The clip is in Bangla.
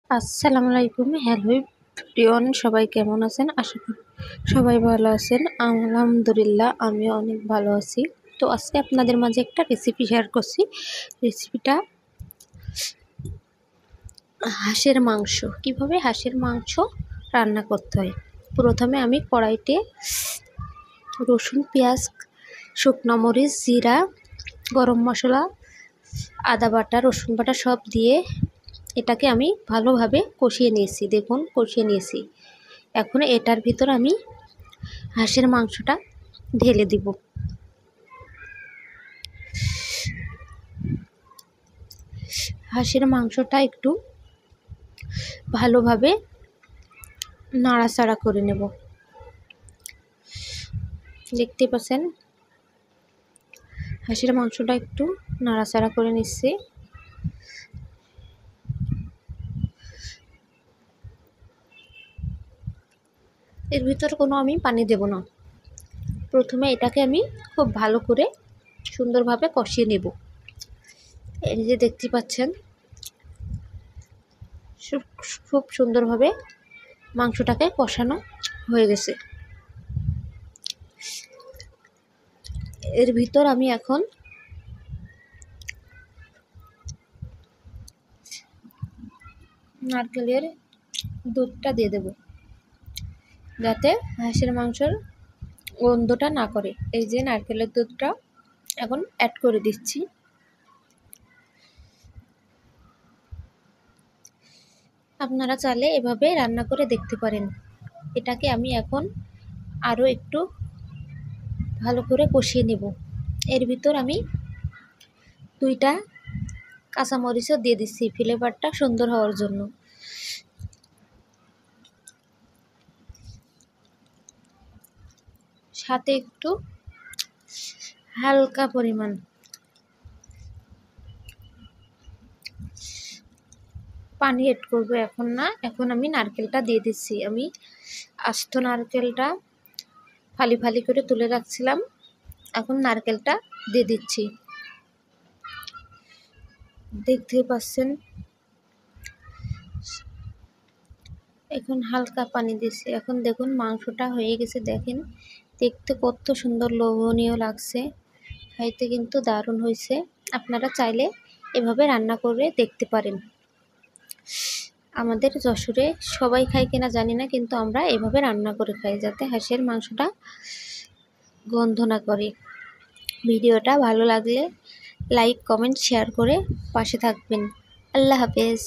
আসসালামু আলাইকুম। হ্যালো এভরিওয়ান, সবাই কেমন আছেন? আশা করি সবাই ভালো আছেন। আলহামদুলিল্লাহ আমিও অনেক ভালো আছি। তো আজকে আপনাদের মাঝে একটা রেসিপি শেয়ার করছি। রেসিপিটা হাঁসের মাংস। কিভাবে হাঁসের মাংস রান্না করতে হয়। প্রথমে আমি কড়াইতে রসুন, পেঁয়াজ, শুকনো মরিচ, জিরা, গরম মশলা, আদা বাটা, রসুন বাটা সব দিয়ে এটাকে আমি ভালোভাবে কষিয়ে নিয়েছি। দেখুন কষিয়ে নিয়েছি। এখন এটার ভিতর আমি হাঁসের মাংসটা ঢেলে দিব। হাঁসের মাংসটা একটু ভালোভাবে নাড়াচাড়া করে নেব। দেখতে পাচ্ছেন হাঁসের মাংসটা একটু নাড়াচাড়া করে নিচ্ছি। এর ভিতর কোনো আমি পানি দেব না। প্রথমে এটাকে আমি খুব ভালো করে সুন্দরভাবে কষিয়ে নেব। এই যে দেখতে পাচ্ছেন খুব সুন্দরভাবে মাংসটাকে কষানো হয়ে গেছে। এর ভিতর আমি এখন নারকেলের দুধটা দিয়ে দেব, যাতে হাঁসের মাংসের গন্ধটা না করে। এই যে নারকেলের দুধটা এখন অ্যাড করে দিচ্ছি। আপনারা চাইলে এভাবে রান্না করে দেখতে পারেন। এটাকে আমি এখন আরও একটু ভালো করে কষিয়ে নেব। এর ভিতর আমি 2টা কাঁচামরিচও দিয়ে দিচ্ছি ফ্লেভারটা সুন্দর হওয়ার জন্য। সাথে একটু হালকা পরিমাণ পানি এড করব। এখন না, এখন আমি নারকেলটা দিয়ে দিচ্ছি। আমি আস্ত নারকেলটা ফালি ফালি করে তুলে রাখছিলাম, এখন নারকেলটা দিয়ে দিচ্ছি। দেখতেই পাচ্ছেন এখন হালকা পানি দিচ্ছি। এখন দেখুন মাংসটা হয়ে গেছে। দেখেন দেখতে কত সুন্দর লোভনীয় লাগছে, খাইতে কিন্তু দারুণ হয়েছে। আপনারা চাইলে এভাবে রান্না করে দেখতে পারেন। আমাদের যশোরে সবাই খায় কিনা জানি না, কিন্তু আমরা এভাবে রান্না করে খাই, যাতে হাঁসের মাংসটা গন্ধ না করে। ভিডিওটা ভালো লাগলে লাইক, কমেন্ট, শেয়ার করে পাশে থাকবেন। আল্লাহ হাফেজ।